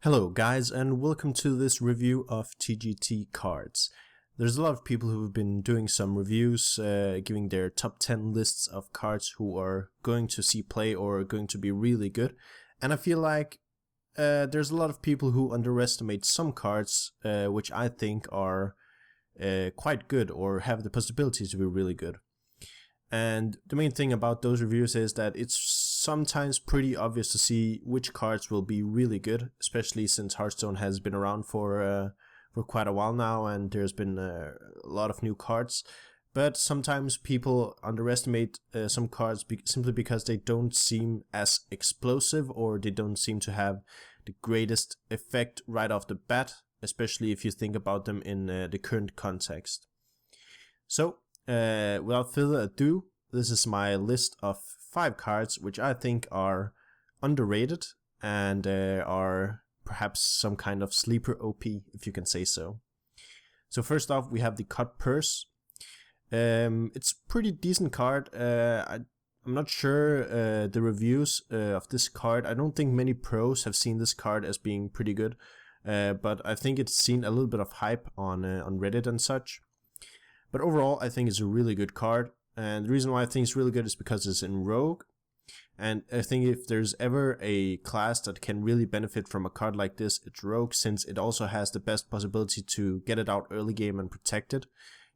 Hello guys, and welcome to this review of TGT cards. There's a lot of people who have been doing some reviews, giving their top 10 lists of cards who are going to see play or are going to be really good. And I feel like there's a lot of people who underestimate some cards which I think are quite good or have the possibility to be really good. And the main thing about those reviews is that it's sometimes pretty obvious to see which cards will be really good, especially since Hearthstone has been around for quite a while now and there's been a lot of new cards. But sometimes people underestimate some cards simply because they don't seem as explosive or they don't seem to have the greatest effect right off the bat, especially if you think about them in the current context. So, without further ado, this is my list of 5 cards which I think are underrated and are perhaps some kind of sleeper OP, if you can say so. So first off, we have the Cut Purse. It's a pretty decent card. I'm not sure the reviews of this card. I don't think many pros have seen this card as being pretty good, but I think it's seen a little bit of hype on Reddit and such. But overall, I think it's a really good card. And the reason why I think it's really good is because it's in Rogue. And I think if there's ever a class that can really benefit from a card like this, it's Rogue, since it also has the best possibility to get it out early game and protect it.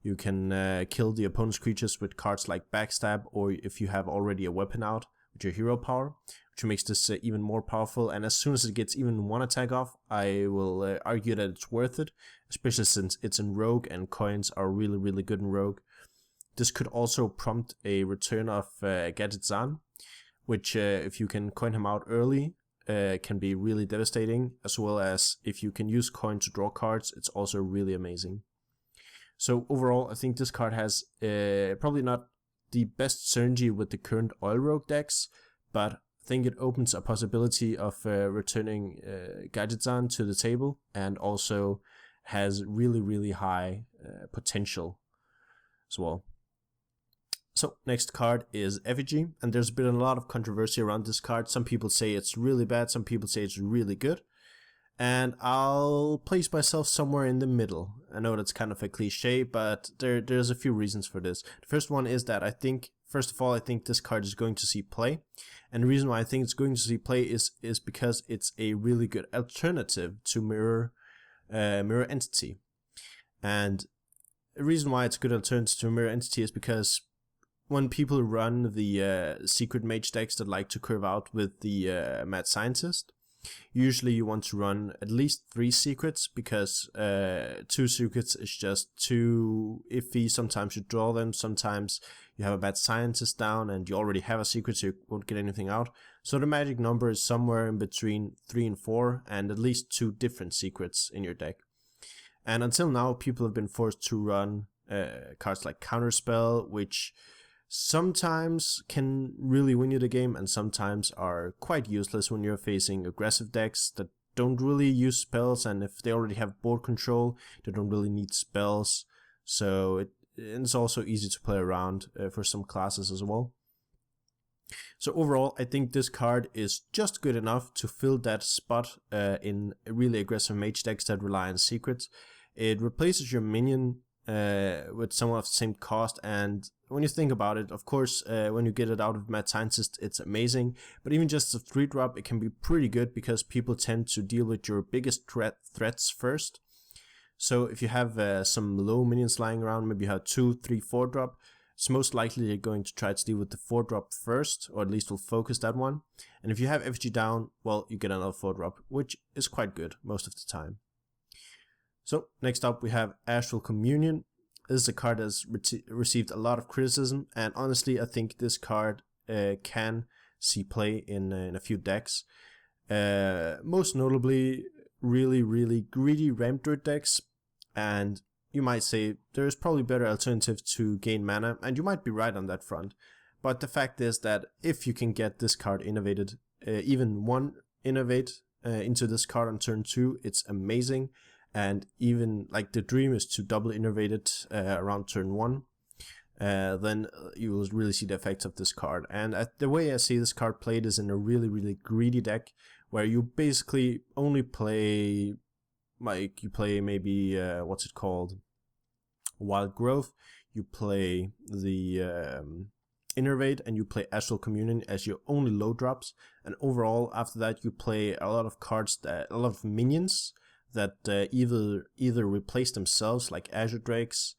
You can kill the opponent's creatures with cards like Backstab, or if you have already a weapon out with your hero power, which makes this even more powerful. And as soon as it gets even one attack off, I will argue that it's worth it, especially since it's in Rogue and coins are really good in Rogue. This could also prompt a return of Gadgetzan, which if you can coin him out early can be really devastating, as well as if you can use coin to draw cards, it's also really amazing. So overall, I think this card has probably not the best synergy with the current Oil Rogue decks, but I think it opens a possibility of returning Gadgetzan to the table, and also has really high potential as well. So next card is Effigy, and there's been a lot of controversy around this card. Some people say it's really bad, some people say it's really good, and I'll place myself somewhere in the middle. I know that's kind of a cliche, but there's a few reasons for this. The first one is that I think, first of all, I think this card is going to see play, and the reason why I think it's going to see play is because it's a really good alternative to Mirror Entity. And the reason why it's a good alternative to Mirror Entity is because when people run the secret mage decks that like to curve out with the mad scientist, usually you want to run at least 3 secrets, because 2 secrets is just too iffy. Sometimes you draw them, sometimes you have a bad scientist down and you already have a secret, so you won't get anything out. So the magic number is somewhere in between 3 and 4, and at least 2 different secrets in your deck. And until now, people have been forced to run cards like Counterspell, which sometimes can really win you the game and sometimes are quite useless when you're facing aggressive decks that don't really use spells, and if they already have board control, they don't really need spells. So it's also easy to play around for some classes as well. So overall, I think this card is just good enough to fill that spot in really aggressive mage decks that rely on secrets. It replaces your minion with somewhat of the same cost, and when you think about it, of course, when you get it out of Mad Scientist, it's amazing, but even just a 3-drop, it can be pretty good because people tend to deal with your biggest threats first. So if you have some low minions lying around, maybe you have 2, 3, 4-drop, it's most likely you're going to try to deal with the 4-drop first, or at least will focus that one. And if you have FG down, well, you get another 4-drop, which is quite good most of the time. So next up we have Astral Communion. This is a card that's received a lot of criticism, and honestly I think this card can see play in a few decks. Most notably really greedy ramp druid decks, and you might say there's probably better alternatives to gain mana, and you might be right on that front. But the fact is that if you can get this card innovated, even one innovate into this card on turn 2, it's amazing. And even like the dream is to double innovate it around turn 1, then you will really see the effects of this card. And the way I see this card played is in a really greedy deck where you basically only play, like, you play maybe, what's it called? Wild Growth, you play the Innervate, and you play Astral Communion as your only low drops, and overall after that you play a lot of cards, a lot of minions that either replace themselves, like Azure Drakes,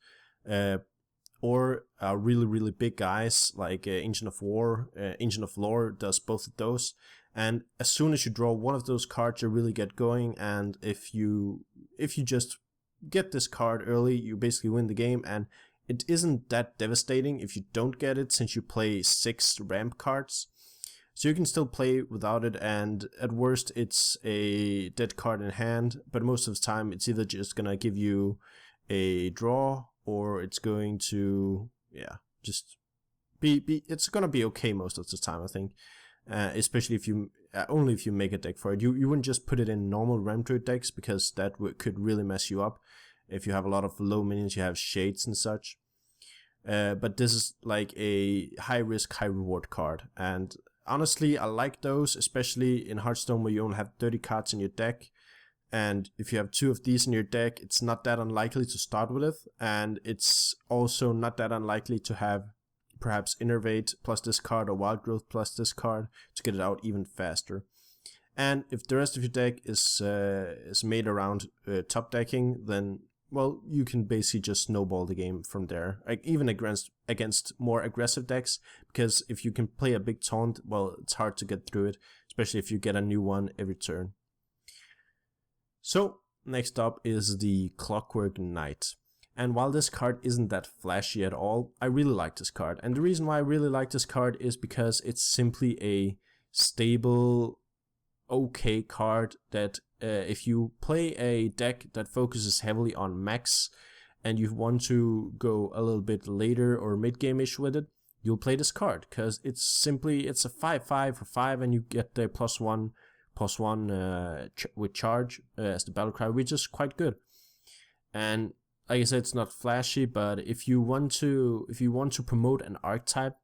or really big guys like Ancient of War. Ancient of Lore does both of those, and as soon as you draw one of those cards you really get going, and if you just get this card early, you basically win the game, and it isn't that devastating if you don't get it, since you play 6 ramp cards. So you can still play without it, and at worst it's a dead card in hand, but most of the time it's either just gonna give you a draw, or it's going to, just it's gonna be okay most of the time, I think. Especially if you, only if you make a deck for it. You wouldn't just put it in normal Ramp Druid decks, because that could really mess you up. If you have a lot of low minions, you have shades and such. But this is like a high risk, high reward card. And honestly, I like those, especially in Hearthstone where you only have 30 cards in your deck. And if you have 2 of these in your deck, it's not that unlikely to start with it. And it's also not that unlikely to have perhaps Innervate plus this card, or Wild Growth plus this card, to get it out even faster. And if the rest of your deck is made around top decking, then, well, you can basically just snowball the game from there, like even against more aggressive decks, because if you can play a big taunt, well, it's hard to get through it, especially if you get a new one every turn. So next up is the Clockwork Night. And while this card isn't that flashy at all, I really like this card. And the reason why I really like this card is because it's simply a stable, okay card that if you play a deck that focuses heavily on mechs and you want to go a little bit later or mid-game-ish with it, you'll play this card, because it's a 5/5 for 5, and you get the +1/+1 with charge as the battle cry, which is quite good. And like I said, it's not flashy, but if you want to promote an archetype,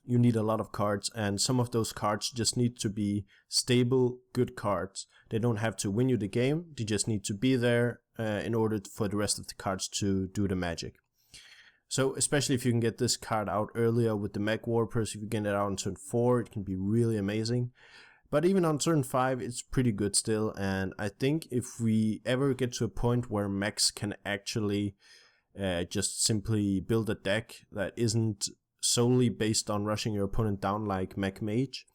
you need a lot of cards, and some of those cards just need to be stable, good cards. They don't have to win you the game, they just need to be there in order for the rest of the cards to do the magic. So especially if you can get this card out earlier with the Mech Warpers, if you get it out on turn 4, it can be really amazing. But even on turn 5, it's pretty good still, and I think if we ever get to a point where mechs can actually just simply build a deck that isn't solely based on rushing your opponent down like Mech Mage,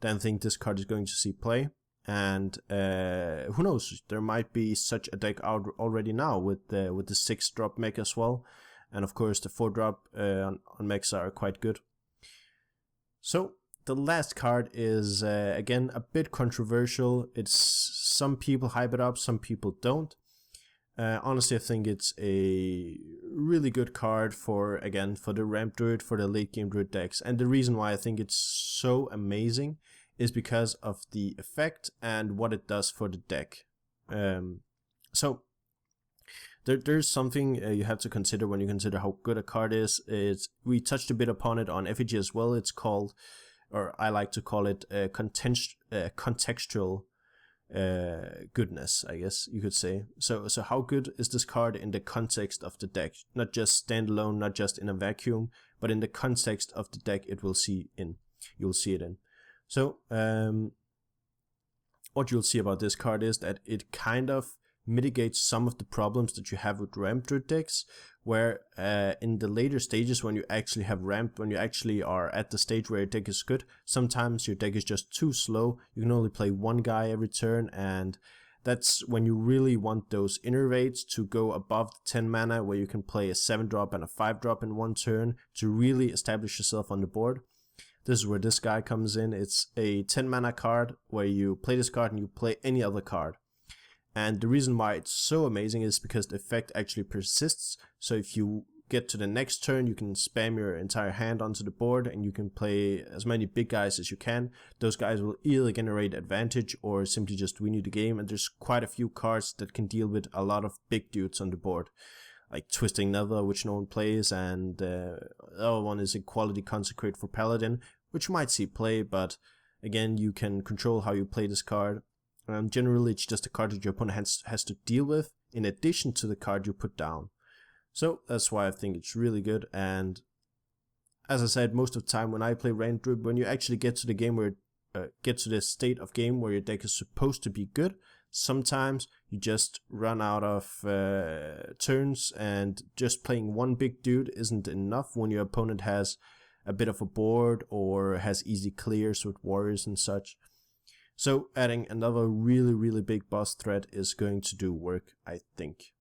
then I think this card is going to see play. And who knows, there might be such a deck out already now with the 6-drop mech as well, and of course the 4-drop on mechs are quite good. So the last card is again a bit controversial. Some people hype it up, some people don't. Honestly, I think it's a really good card for the Ramp Druid, for the late game Druid decks. And the reason why I think it's so amazing is because of the effect and what it does for the deck. So there's something you have to consider when you consider how good a card is. We touched a bit upon it on FAG as well. It's called, or I like to call it, contextual goodness, I guess you could say. So how good is this card in the context of the deck? Not just standalone, not just in a vacuum, but in the context of the deck you'll see it in. So what you'll see about this card is that it kind of mitigates some of the problems that you have with Ramp Druid decks, where in the later stages when you actually have Ramp, when you actually are at the stage where your deck is good, sometimes your deck is just too slow. You can only play one guy every turn, and that's when you really want those Innervates to go above the 10 mana, where you can play a 7-drop and a 5-drop in one turn to really establish yourself on the board. This is where this guy comes in. It's a 10 mana card where you play this card and you play any other card. And the reason why it's so amazing is because the effect actually persists. So if you get to the next turn, you can spam your entire hand onto the board and you can play as many big guys as you can. Those guys will either generate advantage or simply just win you the game. And there's quite a few cards that can deal with a lot of big dudes on the board, like Twisting Nether, which no one plays, and the other one is Equality Consecrate for Paladin, which might see play, but Again, you can control how you play this card. Generally, it's just a card that your opponent has to deal with in addition to the card you put down. So that's why I think it's really good. And as I said, most of the time when I play Rand Druid, when you actually get to the game where get to the state of game where your deck is supposed to be good, sometimes you just run out of turns, and just playing one big dude isn't enough when your opponent has a bit of a board or has easy clears with warriors and such. So adding another really big boss threat is going to do work, I think.